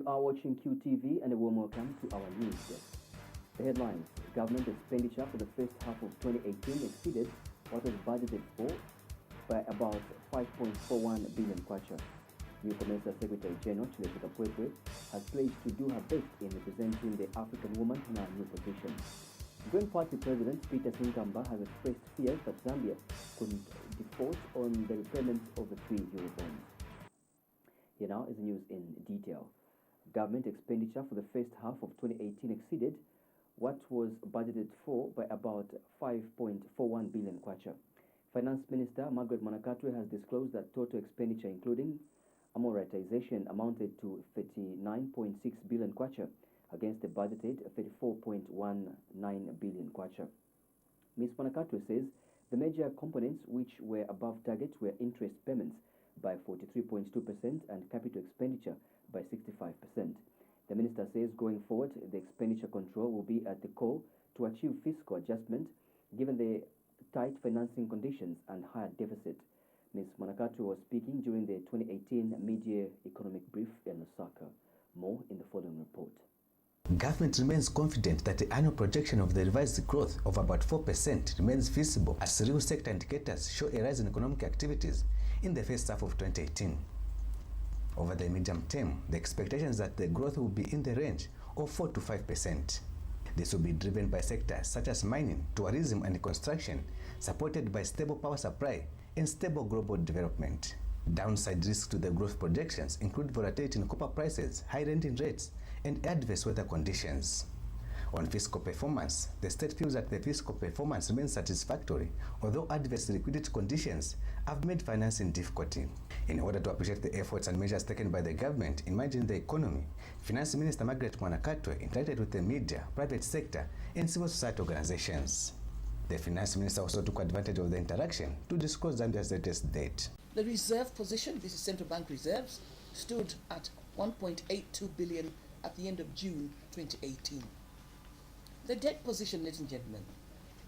are watching QTV and a warm welcome to our news desk. The headlines: government expenditure for the first half of 2018 exceeded what was budgeted for by about 5.41 billion kwacha. New Commerce Secretary General Chileshika Pwepwe has pledged to do her best in representing the African woman in her new position. Green Party President Peter Sinkamba has expressed fears that Zambia could default on the repayment of the 3 euro bonds. Here now is the news in detail. Government expenditure for the first half of 2018 exceeded what was budgeted for by about 5.41 billion kwacha. Finance Minister Margaret Manakatwe has disclosed that total expenditure, including amortization, amounted to 39.6 billion kwacha against the budgeted 34.19 billion kwacha. Ms. Manakatwe says the major components which were above target were interest payments by 43.2% and capital expenditure by 65%. The minister says going forward, the expenditure control will be at the core to achieve fiscal adjustment given the tight financing conditions and higher deficit. Ms. Manakatwe was speaking during the 2018 Mid-Year Economic Brief in Lusaka. More in the following report. Government remains confident that the annual projection of the revised growth of about 4% remains feasible as real sector indicators show a rise in economic activities in the first half of 2018. Over the medium term, the expectation is that the growth will be in the range of 4 to 5%. This will be driven by sectors such as mining, tourism and construction, supported by stable power supply and stable global development. Downside risks to the growth projections include volatility in copper prices, high lending rates, and adverse weather conditions. On fiscal performance, the state feels that the fiscal performance remains satisfactory, although adverse liquidity conditions have made financing difficulty. In order to appreciate the efforts and measures taken by the government in managing the economy, Finance Minister Margaret Manakatwe interacted with the media, private sector, and civil society organizations. The Finance Minister also took advantage of the interaction to disclose Zambia's latest debt. The reserve position, this is central bank reserves, stood at 1.82 billion at the end of June 2018. The debt position, ladies and gentlemen,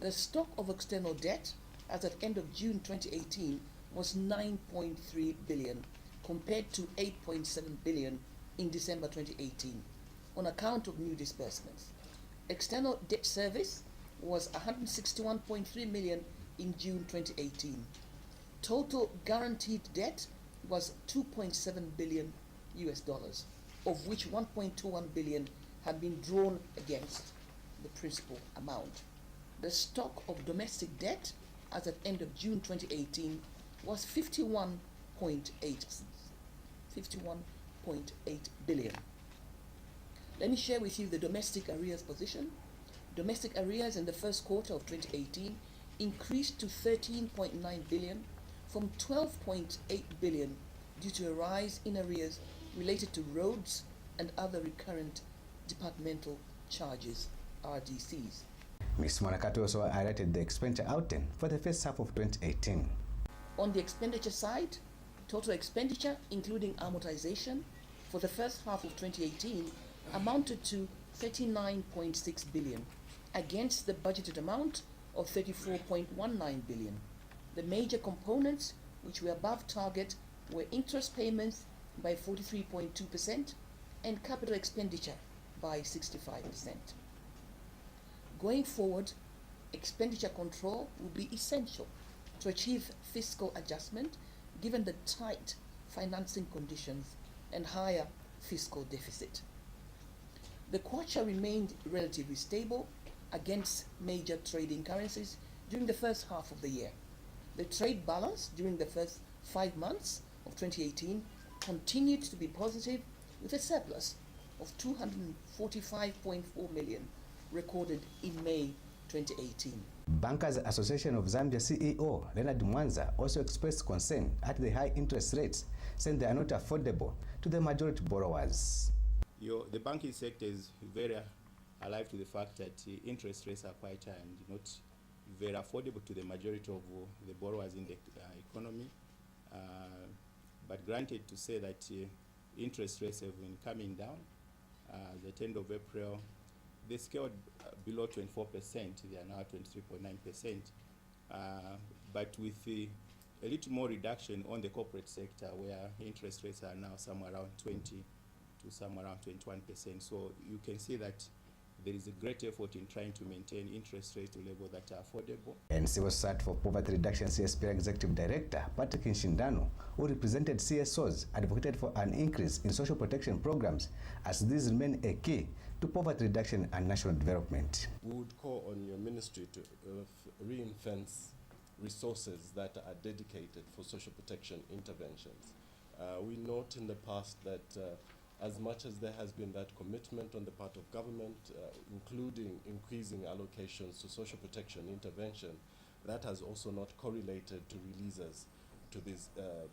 the stock of external debt as at end of June 2018 was 9.3 billion compared to 8.7 billion in December 2018 on account of new disbursements. External debt service was 161.3 million in June 2018. Total guaranteed debt was 2.7 billion US dollars, of which 1.21 billion had been drawn against the principal amount. The stock of domestic debt as at end of June 2018 was 51.8 billion. Let me share with you the domestic arrears position. Domestic arrears in the first quarter of 2018 increased to 13.9 billion from 12.8 billion due to a rise in arrears related to roads and other recurrent departmental charges, RDCs. Ms. Manakatwe also highlighted the expenditure outing for the first half of 2018. On the expenditure side, total expenditure including amortization for the first half of 2018 amounted to 39.6 billion against the budgeted amount of 34.19 billion. The major components which were above target were interest payments by 43.2% and capital expenditure by 65%. Going forward, expenditure control will be essential to achieve fiscal adjustment given the tight financing conditions and higher fiscal deficit. The kwacha remained relatively stable against major trading currencies during the first half of the year. The trade balance during the first 5 months of 2018 continued to be positive with a surplus of 245.4 million recorded in May 2018. Bankers Association of Zambia CEO Leonard Mwanza also expressed concern at the high interest rates, saying they are not affordable to the majority borrowers. The banking sector is very alive to the fact that interest rates are quite high and not very affordable to the majority of the borrowers in the economy. But granted to say that interest rates have been coming down. At the end of April, they scaled below 24%. They are now 23.9%. But with a little more reduction on the corporate sector, where interest rates are now somewhere around 20 to somewhere around 21%. So you can see that there is a great effort in trying to maintain interest rates to levels that are affordable. And Civil Society for Poverty Reduction CSP Executive Director Patrick Nshindano, who represented CSOs, advocated for an increase in social protection programs as these remain a key to poverty reduction and national development. We would call on your ministry to ring-fence resources that are dedicated for social protection interventions. We note in the past that as much as there has been that commitment on the part of government, including increasing allocations to social protection intervention, that has also not correlated to releases to these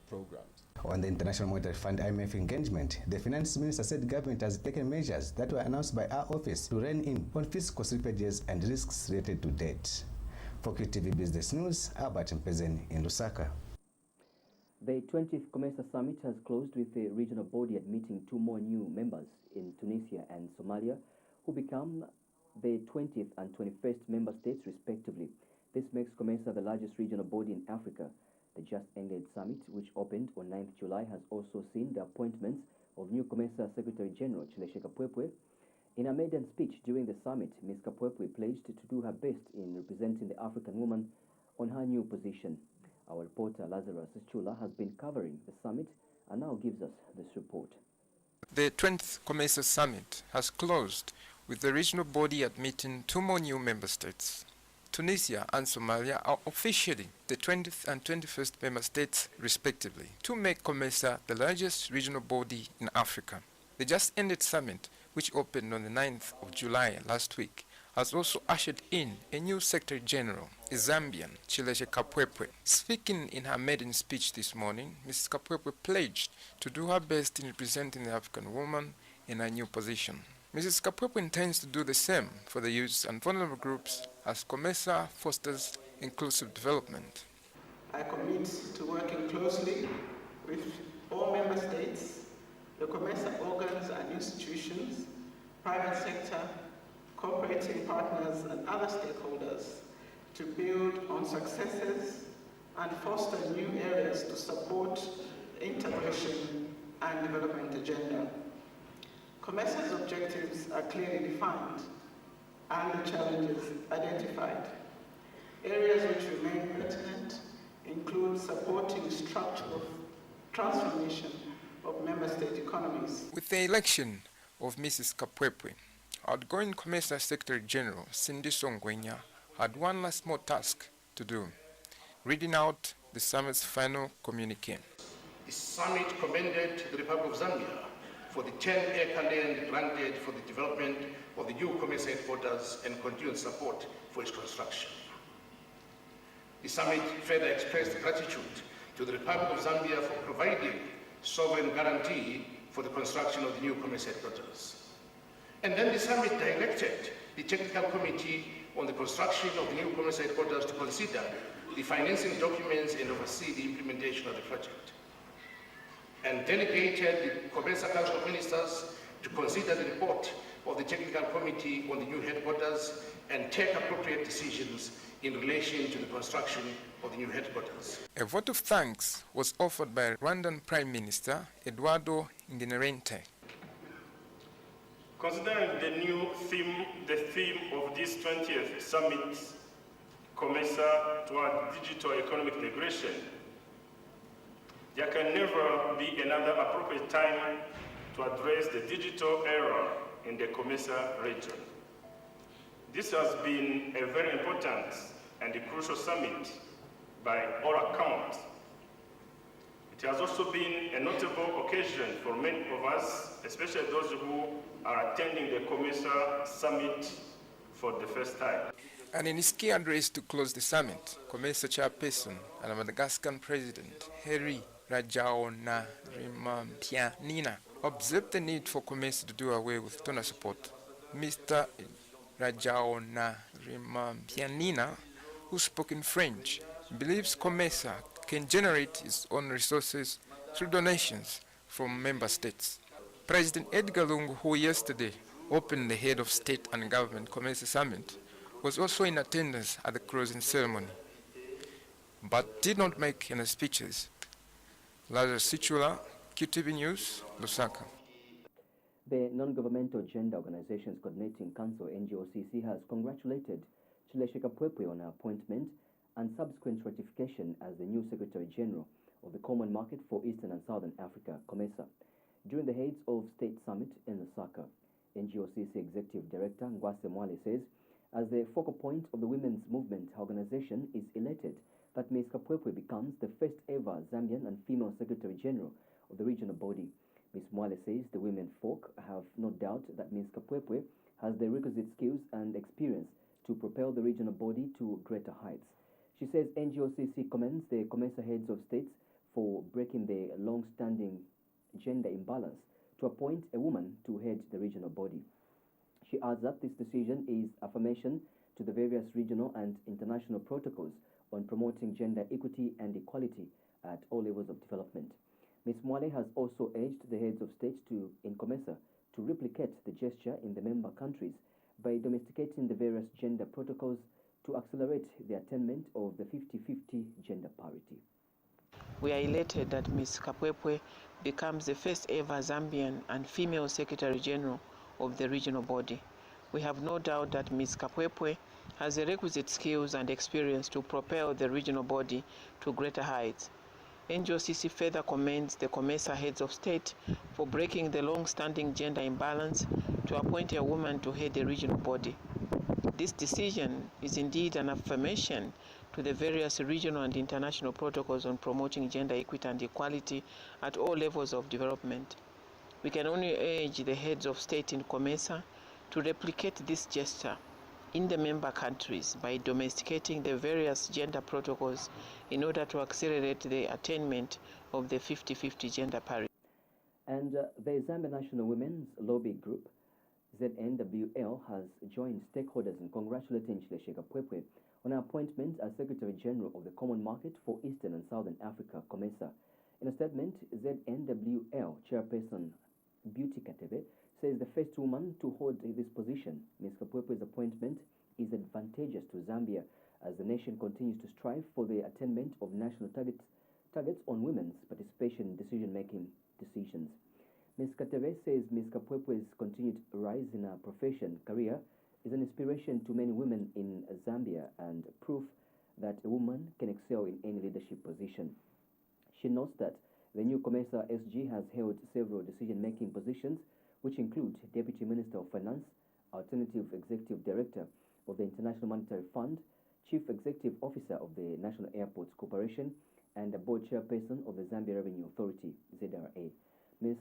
programs. On the International Monetary Fund IMF engagement, the finance minister said government has taken measures that were announced by our office to rein in on fiscal slippages and risks related to debt. For QTV Business News, Albert Mpezeni in Lusaka. The 20th COMESA Summit has closed with the regional body admitting 2 more new members in Tunisia and Somalia, who become the 20th and 21st member states respectively. This makes COMESA the largest regional body in Africa. The just-ended summit, which opened on 9th July, has also seen the appointments of new COMESA Secretary General Chileshe Kapwepwe. In a maiden speech during the summit, Ms. Kapwepwe pledged to do her best in representing the African woman on her new position. Our reporter Lazarus Chula has been covering the summit and now gives us this report. The 20th COMESA Summit has closed with the regional body admitting 2 more new member states. Tunisia and Somalia are officially the 20th and 21st member states respectively, to make COMESA the largest regional body in Africa. The just-ended summit, which opened on the 9th of July last week, has also ushered in a new Secretary General, a Zambian, Chileshe Kapwepwe. Speaking in her maiden speech this morning, Mrs. Kapwepwe pledged to do her best in representing the African woman in her new position. Mrs. Kapwepwe intends to do the same for the youths and vulnerable groups as COMESA fosters inclusive development. I commit to working closely with all member states, the COMESA organs and institutions, private sector, cooperating partners and other stakeholders to build on successes and foster new areas to support the integration and development agenda. COMESA's objectives are clearly defined and the challenges identified. Areas which remain pertinent include supporting structural transformation of member state economies. With the election of Mrs. Kapwepwe, outgoing COMESA Secretary General Cindy Songwenya had one last more task to do, reading out the summit's final communique. The summit commended the Republic of Zambia for the 10-acre land granted for the development of the new COMESA headquarters and continued support for its construction. The summit further expressed gratitude to the Republic of Zambia for providing sovereign guarantee for the construction of the new COMESA headquarters. And then the summit directed the Technical Committee on the construction of the new COMESA headquarters to consider the financing documents and oversee the implementation of the project. And delegated the COMESA Council of Ministers to consider the report of the Technical Committee on the new headquarters and take appropriate decisions in relation to the construction of the new headquarters. A vote of thanks was offered by Rwandan Prime Minister Eduardo Ngirente. Considering the theme of this 20th summit, COMESA toward digital economic integration, there can never be another appropriate time to address the digital era in the COMESA region. This has been a very important and a crucial summit by all accounts. It has also been a notable occasion for many of us, especially those who are attending the COMESA summit for the first time. And in his key address to close the summit, COMESA chairperson and Madagascan president Heri Rajaonarimampianina observed the need for COMESA to do away with donor support. Mr. Rajaonarimampianina, who spoke in French, believes COMESA can generate its own resources through donations from member states. President Edgar Lungu, who yesterday opened the Head of State and Government COMESA Summit, was also in attendance at the closing ceremony, but did not make any speeches. Lazarus Sichula, QTV News, Lusaka. The Non-Governmental Gender Organizations Coordinating Council, NGOCC, has congratulated Chilesheka Pwepwe on her appointment and subsequent ratification as the new Secretary General of the Common Market for Eastern and Southern Africa, COMESA. During the Heads of State Summit in Lusaka, NGOCC Executive Director Ngwase Mwale says, as the focal point of the Women's Movement, her organization is elated that Ms. Kapwepwe becomes the first ever Zambian and female Secretary General of the regional body. Ms. Mwale says the women folk have no doubt that Ms. Kapwepwe has the requisite skills and experience to propel the regional body to greater heights. She says NGOCC commends the COMESA heads of states for breaking the long-standing gender imbalance to appoint a woman to head the regional body. She adds that this decision is affirmation to the various regional and international protocols on promoting gender equity and equality at all levels of development. Ms. Mwale has also urged the heads of states in COMESA to replicate the gesture in the member countries by domesticating the various gender protocols to accelerate the attainment of the 50-50 gender parity. We are elated that Ms. Kapwepwe becomes the first ever Zambian and female Secretary General of the regional body. We have no doubt that Ms. Kapwepwe has the requisite skills and experience to propel the regional body to greater heights. NGOCC further commends the COMESA heads of state for breaking the long-standing gender imbalance to appoint a woman to head the regional body. This decision is indeed an affirmation to the various regional and international protocols on promoting gender equity and equality at all levels of development. We can only urge the heads of state in COMESA to replicate this gesture in the member countries by domesticating the various gender protocols in order to accelerate the attainment of the 50-50 gender parity. And the Zambia National Women's Lobby Group, ZNWL, has joined stakeholders in congratulating Chilesheka Pwepwe on her appointment as Secretary General of the Common Market for Eastern and Southern Africa, COMESA. In a statement, ZNWL Chairperson Beauty Katebe says the first woman to hold this position, Ms. Kapwepwe's appointment, is advantageous to Zambia as the nation continues to strive for the attainment of national targets on women's participation in decision-making decisions. Ms. Katebe says Ms. Kapwepwe's continued rise in her career is an inspiration to many women in Zambia and proof that a woman can excel in any leadership position. She notes that the new COMESA SG has held several decision-making positions, which include Deputy Minister of Finance, Alternative Executive Director of the International Monetary Fund, Chief Executive Officer of the National Airports Corporation, and a board chairperson of the Zambia Revenue Authority, ZRA. Ms.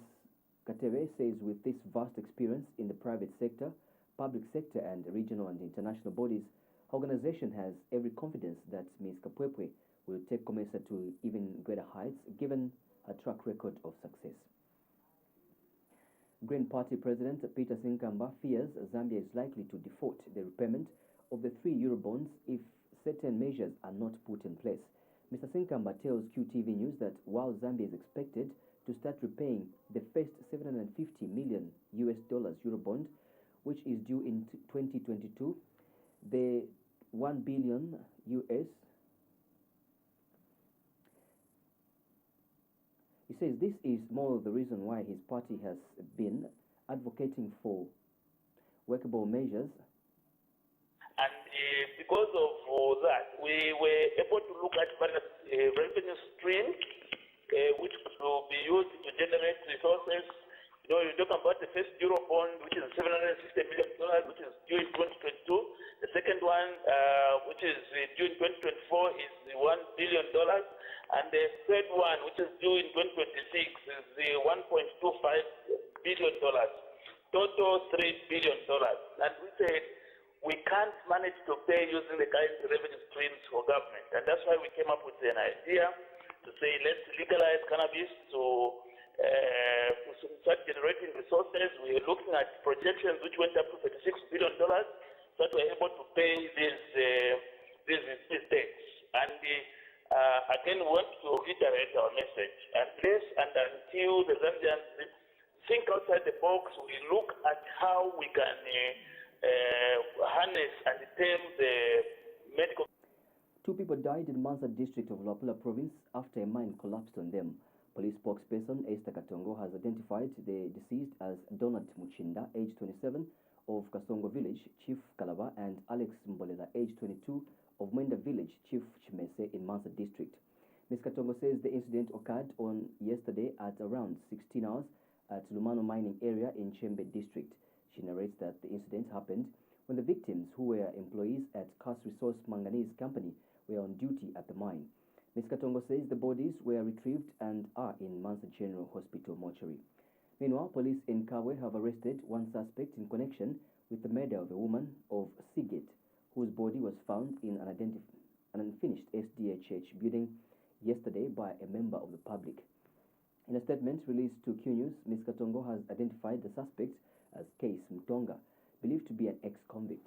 Katebe says with this vast experience in the private sector, public sector, and regional and international bodies, her organization has every confidence that Ms. Kapwepwe will take COMESA to even greater heights given her track record of success. Green Party President Peter Sinkamba fears Zambia is likely to default the repayment of the 3 Eurobonds if certain measures are not put in place. Mr. Sinkamba tells QTV News that while Zambia is expected to start repaying the first $750 million Eurobond, which is due in 2022, the $1 billion He says this is more of the reason why his party has been advocating for workable measures. And because of that, we were able to look at various revenue streams which will be used to generate resources. You know, you're talking about the first Eurobond, which is $760 million, which is due in 2022. The second one, which is due in 2024, is the $1 billion. And the third one, which is due in 2026, is the $1.25 billion. Total $3 billion. And we said we can't manage to pay using the current revenue streams for government. And that's why we came up with an idea to say let's legalize cannabis to start generating resources. We are looking at projections which went up to $36 billion, so that we're able to pay these debts. And again, we want to reiterate our message. Unless and until the Zambians think outside the box, we look at how we can harness and tame the medical. 2 people died in Mansa district of Luapula province after a mine collapsed on them. Police spokesperson Esther Katongo has identified the deceased as Donald Muchinda, age 27, of Kasongo Village, Chief Kalaba, and Alex Mbolela, age 22, of Mwenda Village, Chief Chimese in Mansa District. Ms. Katongo says the incident occurred on yesterday at around 16 hours at Lumano mining area in Chembe District. She narrates that the incident happened when the victims, who were employees at Cass Resource Manganese Company, were on duty at the mine. Ms. Katongo says the bodies were retrieved and are in Mansa General Hospital mortuary. Meanwhile, police in Kawe have arrested one suspect in connection with the murder of a woman of Seagate, whose body was found in an unfinished SDA church building yesterday by a member of the public. In a statement released to Q News, Ms. Katongo has identified the suspect as Case Mutonga, believed to be an ex-convict.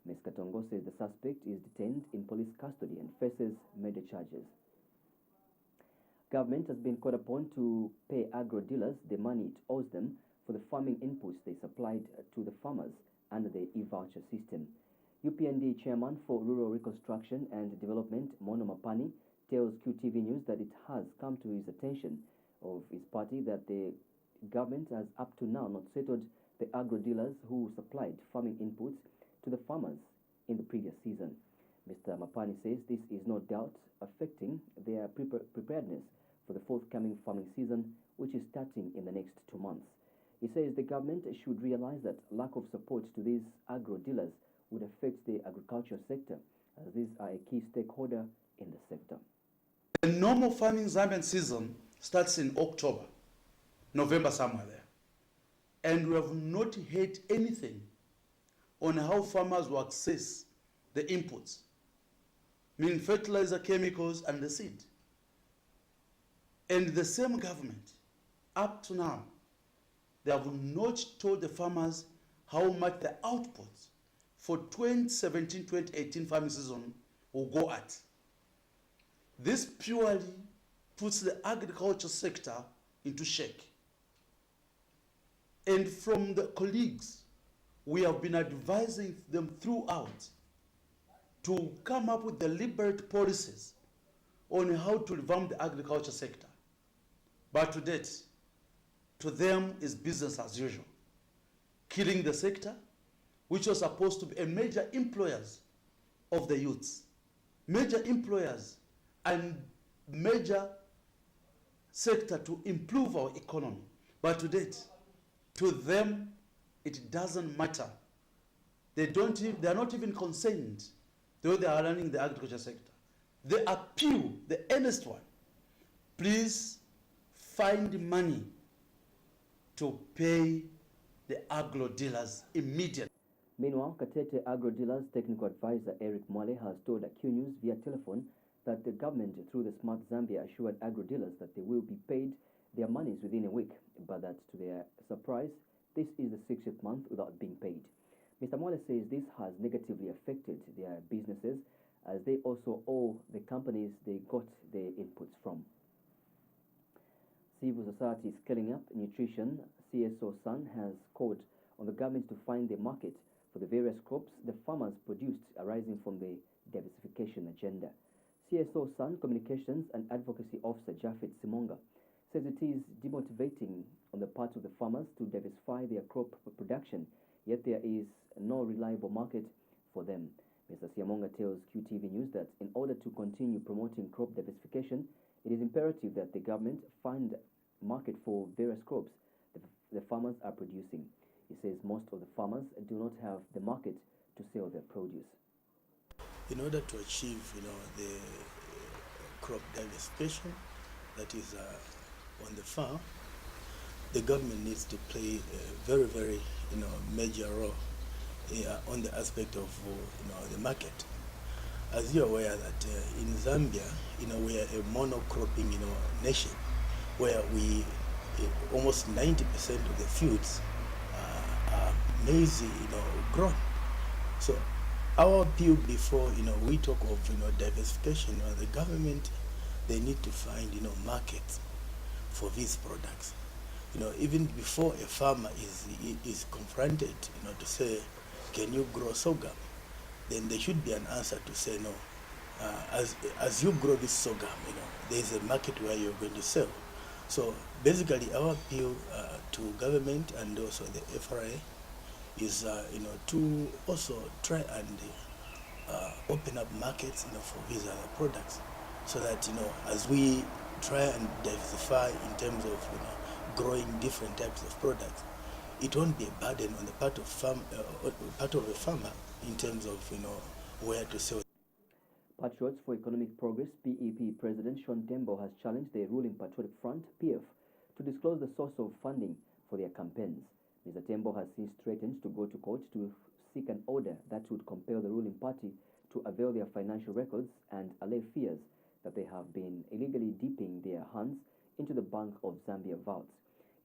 Ms. Katongo says the suspect is detained in police custody and faces murder charges. Government has been called upon to pay agro dealers the money it owes them for the farming inputs they supplied to the farmers under the e-voucher system. UPND Chairman for Rural Reconstruction and Development, Mono Mapani, tells QTV News that it has come to his attention of his party that the government has up to now not settled the agro dealers who supplied farming inputs to the farmers in the previous season. Mr. Mapani says this is no doubt affecting their preparedness for the forthcoming farming season, which is starting in the next 2 months. He says the government should realize that lack of support to these agro dealers would affect the agriculture sector, as these are a key stakeholder in the sector. The normal farming Zambian season starts in October, November, somewhere there. And we have not heard anything on how farmers will access the inputs, meaning fertilizer, chemicals, and the seed. And the same government, up to now, they have not told the farmers how much the outputs for 2017-2018 farming season will go at. This purely puts the agriculture sector into shake. And from the colleagues, we have been advising them throughout to come up with deliberate policies on how to revamp the agriculture sector. But to date, to them is business as usual, killing the sector, which was supposed to be a major employers of the youths, major employers and major sector to improve our economy. But to date, to them, it doesn't matter. They are not even concerned the way they are running the agriculture sector. They appeal, the earnest one, please find money to pay the agro dealers immediately. Meanwhile, Katete Agro Dealers Technical Advisor Eric Mwale has told Q News via telephone that the government, through the Smart Zambia, assured agro dealers that they will be paid their monies within a week, but that to their surprise, this is the 60th month without being paid. Mr. Mwale says this has negatively affected their businesses, as they also owe the companies they got their inputs from. Civil society is scaling up nutrition. CSO Sun has called on the government to find a market for the various crops the farmers produced arising from the diversification agenda. CSO Sun Communications and Advocacy Officer Japheth Simonga says it is demotivating on the part of the farmers to diversify their crop production, yet there is no reliable market for them. Mr. Simonga tells QTV News that in order to continue promoting crop diversification, it is imperative that the government find a market for various crops the farmers are producing. He says most of the farmers do not have the market to sell their produce. In order to achieve, the crop diversification that is on the farm, the government needs to play a very, very, major role on the aspect of, the market. As you're aware that in Zambia, we are a monocropping, nation, where we almost 90% of the fields are maize, grown. So our appeal before, we talk of, diversification, the government, they need to find, markets for these products. Even before a farmer is confronted, to say, can you grow sorghum? Then there should be an answer to say no. As you grow this sorghum, there is a market where you're going to sell. So basically, our appeal to government and also the FRA is, to also try and open up markets, for these other products, so that as we try and diversify in terms of growing different types of products, it won't be a burden on the part of a farmer in terms of where to sell. Patriots for Economic Progress (PEP) President Sean Tembo has challenged the ruling Patriotic Front (PF) to disclose the source of funding for their campaigns. Mr. Tembo has since threatened to go to court to seek an order that would compel the ruling party to avail their financial records and allay fears that they have been illegally dipping their hands into the Bank of Zambia vaults.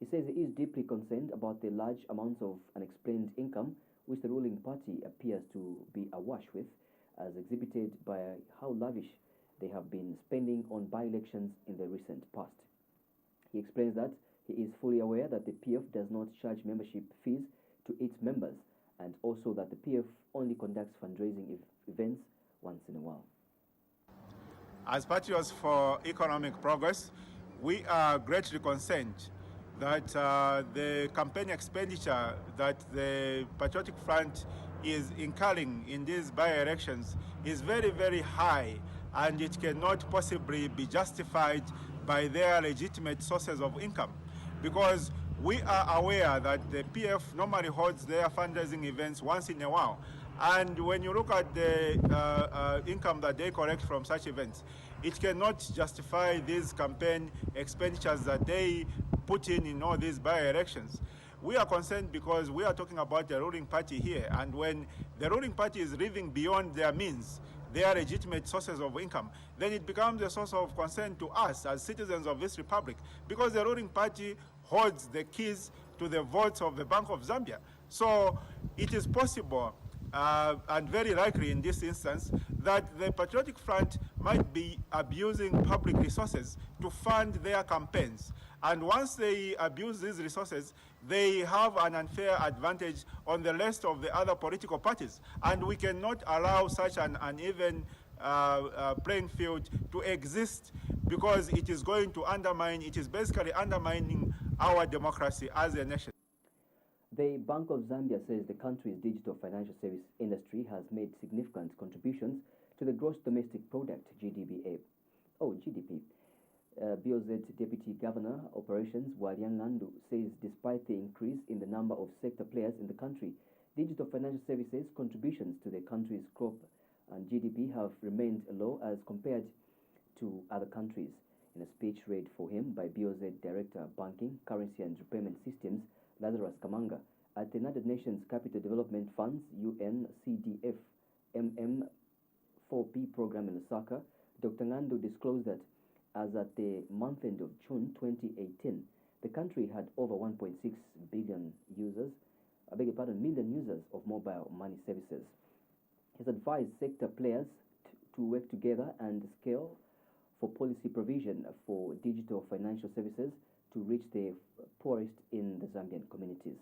He says he is deeply concerned about the large amounts of unexplained income which the ruling party appears to be awash with, as exhibited by how lavish they have been spending on by-elections in the recent past. He explains that he is fully aware that the PF does not charge membership fees to its members, and also that the PF only conducts fundraising events once in a while. As Patriots for Economic Progress, we are greatly concerned that the campaign expenditure that the Patriotic Front is incurring in these by-elections is very, very high, and it cannot possibly be justified by their legitimate sources of income, because we are aware that the PF normally holds their fundraising events once in a while, and when you look at the income that they collect from such events, it cannot justify these campaign expenditures that they put in all these by-elections. We are concerned because we are talking about the ruling party here, and when the ruling party is living beyond their means, their legitimate sources of income, then it becomes a source of concern to us as citizens of this republic, because the ruling party holds the keys to the votes of the Bank of Zambia. So it is possible and very likely in this instance that the Patriotic Front might be abusing public resources to fund their campaigns. And once they abuse these resources, they have an unfair advantage on the rest of the other political parties. And we cannot allow such an uneven playing field to exist, because it is going to undermine, it is basically undermining our democracy as a nation. The Bank of Zambia says the country's digital financial service industry has made significant contributions to the gross domestic product, GDP. BOZ Deputy Governor Operations Walyangandu says despite the increase in the number of sector players in the country, digital financial services contributions to the country's crop and GDP have remained low as compared to other countries. In a speech read for him by BOZ Director Banking, Currency and Repayment Systems, Lazarus Kamanga, at the United Nations Capital Development Fund's UNCDF MM4P program in Lusaka, Dr. Ngandu disclosed that as at the month end of June 2018, the country had over 1.6 million users of mobile money services. He has advised sector players to work together and scale for policy provision for digital financial services to reach the poorest in the Zambian communities.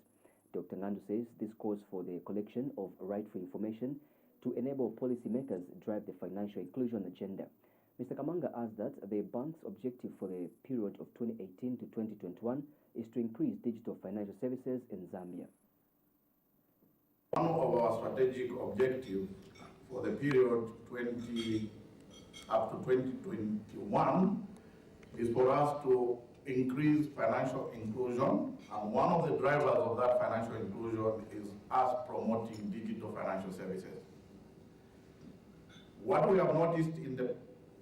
Dr. Ngandu says this calls for the collection of rightful information to enable policymakers drive the financial inclusion agenda. Mr. Kamanga adds that the bank's objective for the period of 2018 to 2021 is to increase digital financial services in Zambia. One of our strategic objectives for the period up to 2021 is for us to increase financial inclusion, and one of the drivers of that financial inclusion is us promoting digital financial services. What we have noticed in the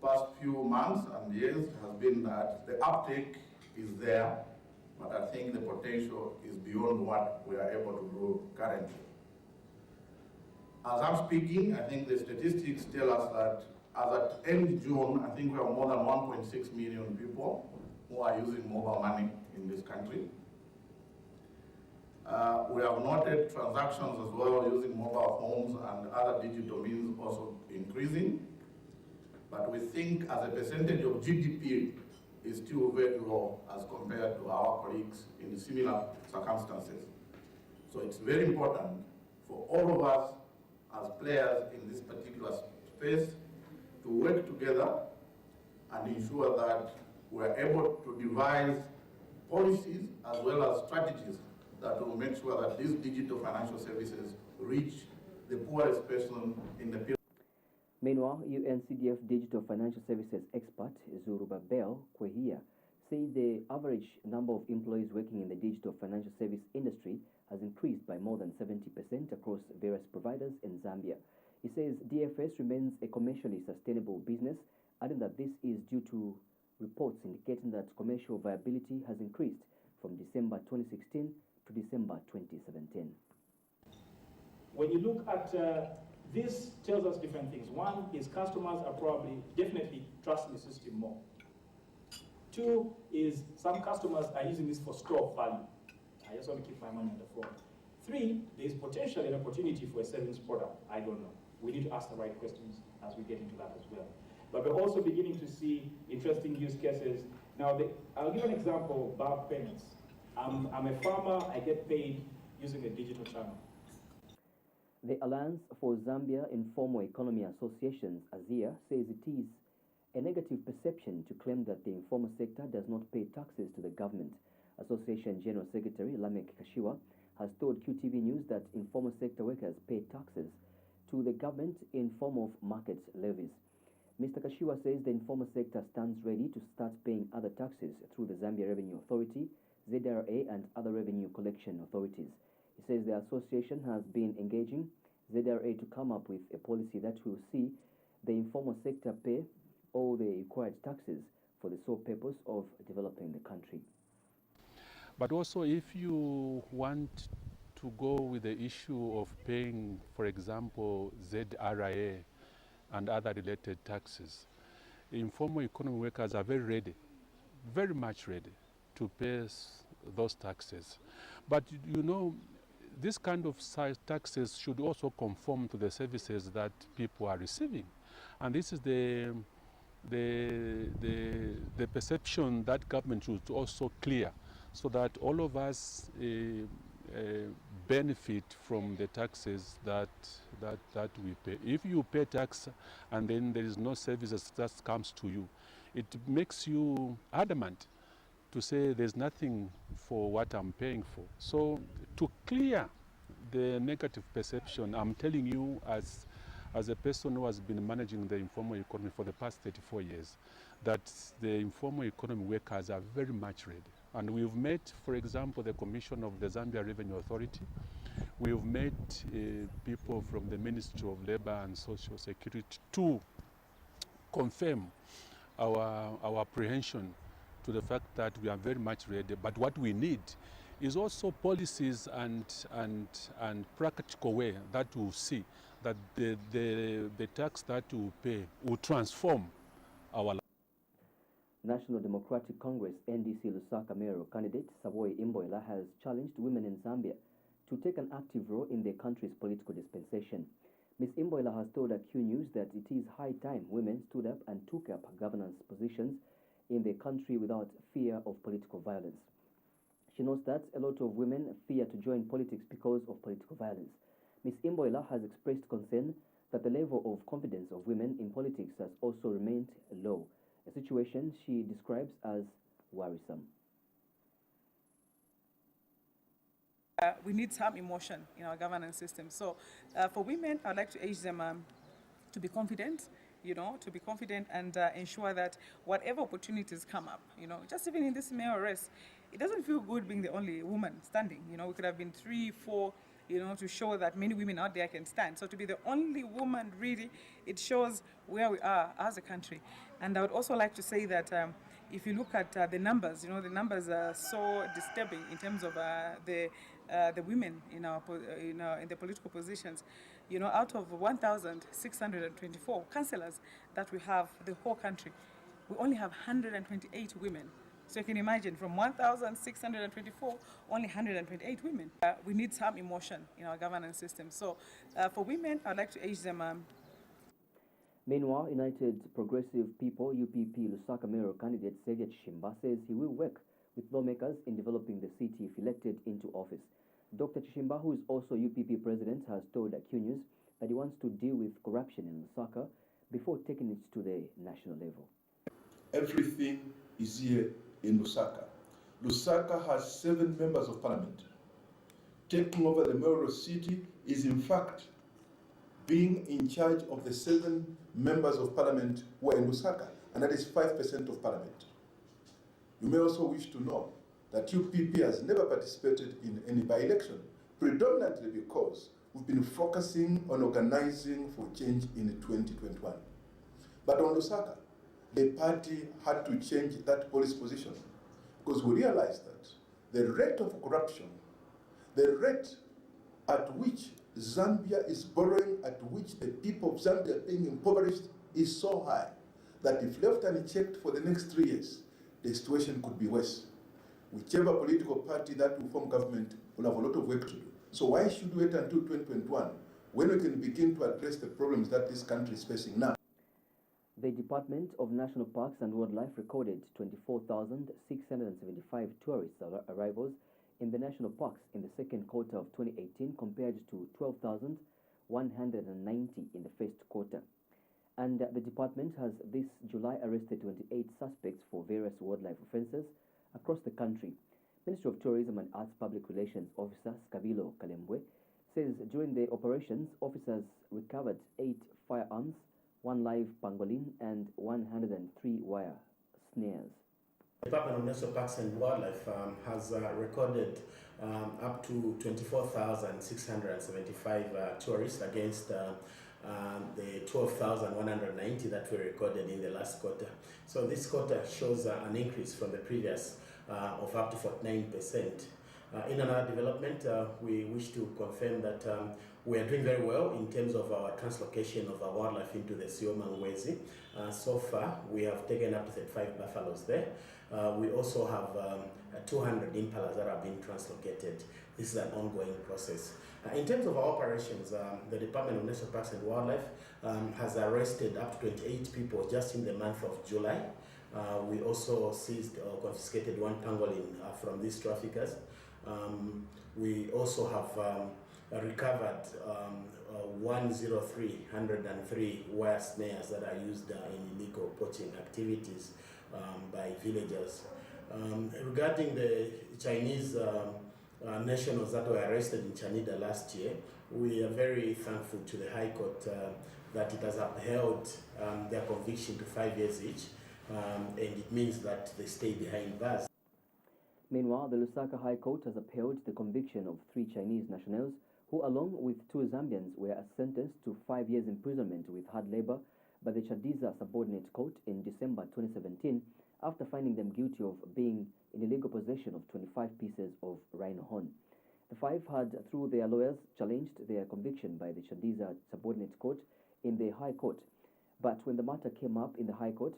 past few months and years has been that the uptake is there, but I think the potential is beyond what we are able to do currently. As I'm speaking, I think the statistics tell us that as at end June, I think we have more than 1.6 million people who are using mobile money in this country. We have noted transactions as well using mobile phones and other digital means also increasing. But we think as a percentage of GDP is still very low as compared to our colleagues in similar circumstances. So it's very important for all of us as players in this particular space to work together and ensure that we're able to devise policies as well as strategies that will make sure that these digital financial services reach the poorest person in the period. Meanwhile, UNCDF Digital Financial Services expert Zurubabel Kwehia said the average number of employees working in the digital financial service industry has increased by more than 70% across various providers in Zambia. He says DFS remains a commercially sustainable business, adding that this is due to reports indicating that commercial viability has increased from December 2016 to December 2017. When you look at this tells us different things. One is customers are probably definitely trusting the system more. Two is some customers are using this for store of value. I just want to keep my money on the phone. Three, there is potentially an opportunity for a savings product. I don't know. We need to ask the right questions as we get into that as well. But we're also beginning to see interesting use cases. Now, I'll give an example of bulk payments. I'm a farmer, I get paid using a digital channel. The Alliance for Zambia Informal Economy Associations, AZIA, says it is a negative perception to claim that the informal sector does not pay taxes to the government. Association General Secretary Lamek Kashiwa has told QTV News that informal sector workers pay taxes to the government in form of market levies. Mr. Kashiwa says the informal sector stands ready to start paying other taxes through the Zambia Revenue Authority, ZRA, and other revenue collection authorities. He says the association has been engaging ZRA to come up with a policy that will see the informal sector pay all the required taxes for the sole purpose of developing the country. But also, if you want to go with the issue of paying, for example, ZRA and other related taxes, informal economy workers are very ready, very much ready to pay those taxes. But you know, this kind of taxes should also conform to the services that people are receiving. And this is the perception that government should also clear, so that all of us benefit from the taxes that we pay. If you pay tax and then there is no services that comes to you, it makes you adamant to say there's nothing for what I'm paying for. So to clear the negative perception, I'm telling you as a person who has been managing the informal economy for the past 34 years, that the informal economy workers are very much ready. And we've met, for example, the Commission of the Zambia Revenue Authority. We've met people from the Ministry of Labor and Social Security to confirm our apprehension to the fact that we are very much ready. But what we need is also policies and practical way that will see that the tax that we pay will transform our life. National Democratic Congress NDC Lusaka mayoral candidate Savoy Imboyla has challenged women in Zambia to take an active role in their country's political dispensation. Ms. Imboyla has told Q News that it is high time women stood up and took up governance positions in their country without fear of political violence. She notes that a lot of women fear to join politics because of political violence. Ms. Imboyla has expressed concern that the level of confidence of women in politics has also remained low, a situation she describes as worrisome. We need some emotion in our governance system. So for women, I'd like to urge them to be confident, to be confident and ensure that whatever opportunities come up, just even in this mayoral race, it doesn't feel good being the only woman standing. We could have been 3, 4, to show that many women out there can stand. So to be the only woman, really, it shows where we are as a country. And I would also like to say that if you look at the numbers, the numbers are so disturbing in terms of the women in the political positions. Out of 1,624 councillors that we have the whole country, we only have 128 women. So you can imagine, from 1,624, only 128 women. We need some emotion in our governance system. So for women, I'd like to urge them. Meanwhile, United Progressive People, UPP Lusaka mayoral candidate Sergio Chishimba says he will work with lawmakers in developing the city if elected into office. Dr. Chishimba, who is also UPP president, has told Q News that he wants to deal with corruption in Lusaka before taking it to the national level. Everything is here in Lusaka. Lusaka has 7 members of parliament. Taking over the mayoral city is in fact being in charge of the 7 members of parliament who are in Lusaka, and that is 5% of parliament. You may also wish to know that UPP has never participated in any by-election, predominantly because we've been focusing on organizing for change in 2021. But on Lusaka, the party had to change that policy position because we realized that the rate of corruption, the rate at which Zambia is borrowing, at which the people of Zambia are being impoverished, is so high that if left unchecked for the next 3 years, the situation could be worse. Whichever political party that will form government will have a lot of work to do. So why should we wait until 2021 when we can begin to address the problems that this country is facing now? The Department of National Parks and Wildlife recorded 24,675 tourist arrivals in the national parks in the second quarter of 2018 compared to 12,190 in the first quarter. And the department has this July arrested 28 suspects for various wildlife offences across the country. Ministry of Tourism and Arts Public Relations Officer Skabilo Kalembwe says during the operations, officers recovered 8 firearms, 1 live pangolin, and 103 wire snares. The Department of National Parks and Wildlife has recorded up to 24,675 tourists against the 12,190 that were recorded in the last quarter. So this quarter shows an increase from the previous of up to 49%. In another development, we wish to confirm that we are doing very well in terms of our translocation of our wildlife into the Siomangwezi. So far, we have taken up to 35 buffaloes there. We also have 200 impalas that have been translocated. This is an ongoing process. In terms of our operations, the Department of National Parks and Wildlife has arrested up to 28 people just in the month of July. We also seized or confiscated 1 pangolin from these traffickers. We also have recovered 103 wire snares that are used in illegal poaching activities by villagers. Regarding the Chinese nationals that were arrested in Chanida last year, we are very thankful to the High Court that it has upheld their conviction to 5 years each, and it means that they stay behind bars. Meanwhile, the Lusaka High Court has upheld the conviction of 3 Chinese nationals who, along with 2 Zambians, were sentenced to 5 years imprisonment with hard labor by the Chadiza Subordinate Court in December 2017 after finding them guilty of being in illegal possession of 25 pieces of rhino horn. The 5 had, through their lawyers, challenged their conviction by the Chadiza Subordinate Court in the High Court. But when the matter came up in the High Court,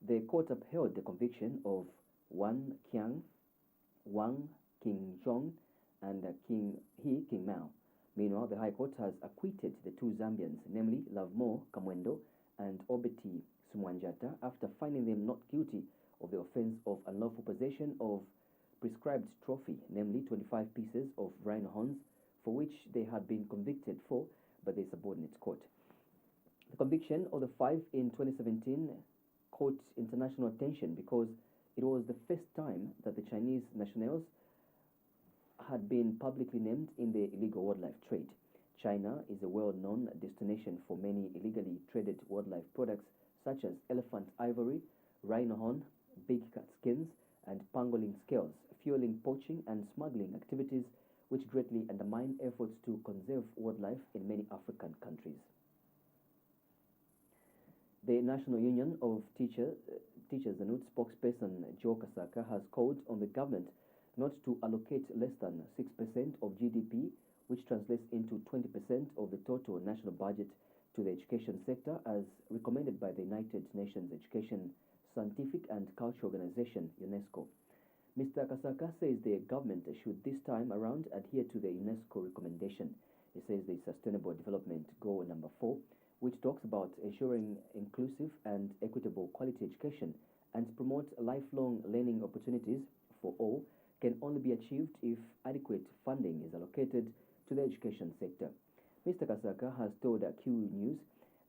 the court upheld the conviction of Wan Qiang, Wang King Zhong, and King Mao. Meanwhile, the High Court has acquitted the 2 Zambians, namely Lavmo Kamwendo and Obeti Sumwanjata, after finding them not guilty of the offence of unlawful possession of prescribed trophy, namely 25 pieces of rhino horns, for which they had been convicted for by the subordinate court. The conviction of the 5 in 2017 caught international attention because it was the first time that the Chinese nationals had been publicly named in the illegal wildlife trade. China is a well-known destination for many illegally traded wildlife products such as elephant ivory, rhino horn, big cat skins, and pangolin scales, fueling poaching and smuggling activities which greatly undermine efforts to conserve wildlife in many African countries. The National Union of Teachers NUT spokesperson Joe Kasaka has called on the government not to allocate less than 6% of GDP, which translates into 20% of the total national budget, to the education sector as recommended by the United Nations Education, Scientific and Cultural Organization, UNESCO. Mr. Kasaka says the government should this time around adhere to the UNESCO recommendation. He says the Sustainable Development Goal number 4, which talks about ensuring inclusive and equitable quality education and promote lifelong learning opportunities for all, can only be achieved if adequate funding is allocated to the education sector. Mr. Kasaka has told Q News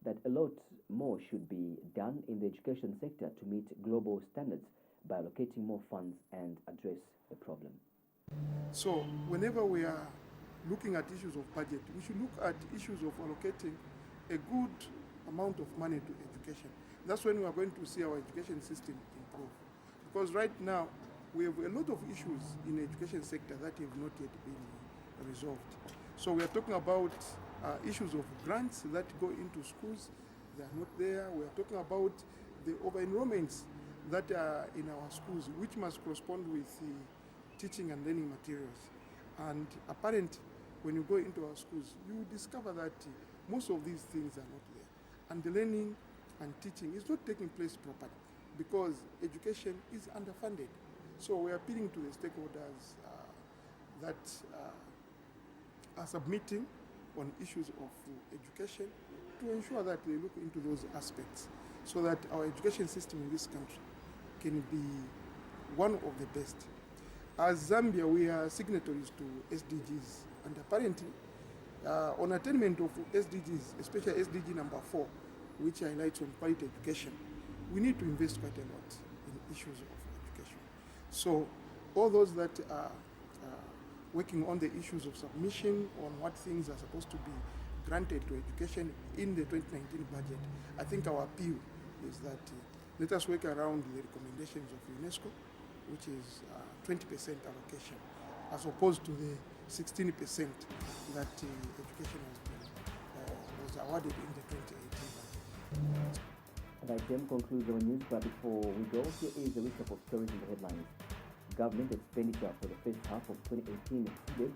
that a lot more should be done in the education sector to meet global standards by allocating more funds and address the problem. So whenever we are looking at issues of budget, we should look at issues of allocating a good amount of money to education. That's when we are going to see our education system improve. Because right now, we have a lot of issues in the education sector that have not yet been resolved. So we are talking about issues of grants that go into schools. They are not there. We are talking about the over-enrollments that are in our schools, which must correspond with the teaching and learning materials. And apparently, when you go into our schools, you discover that most of these things are not there. And the learning and teaching is not taking place properly because education is underfunded. So we are appealing to the stakeholders that are submitting on issues of education to ensure that they look into those aspects so that our education system in this country can be one of the best. As Zambia, we are signatories to SDGs, and apparently, on attainment of SDGs, especially SDG number 4, which highlights on quality education, we need to invest quite a lot in issues of education. So, all those that are working on the issues of submission, on what things are supposed to be granted to education in the 2019 budget, I think our appeal is that let us work around the recommendations of UNESCO, which is 20% allocation, as opposed to the 16% that education was awarded in the 2018 budget. That then concludes our news, but before we go, here is a recap of stories in the headlines. Government expenditure for the first half of 2018 exceeded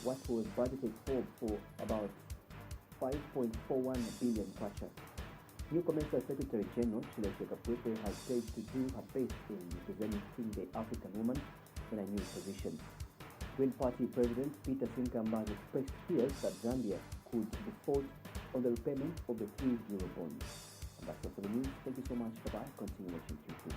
what was budgeted for about 5.41 billion kwacha. New Commerce Secretary General Chileche Kapwepe has said to do her best in representing the African woman in a new position. Green Party President Peter Sinkamba has expressed fears that Zambia could default on the repayment of the 3 euro bonds. And that's all for the news. Thank you so much. Bye-bye. Continue watching QTV.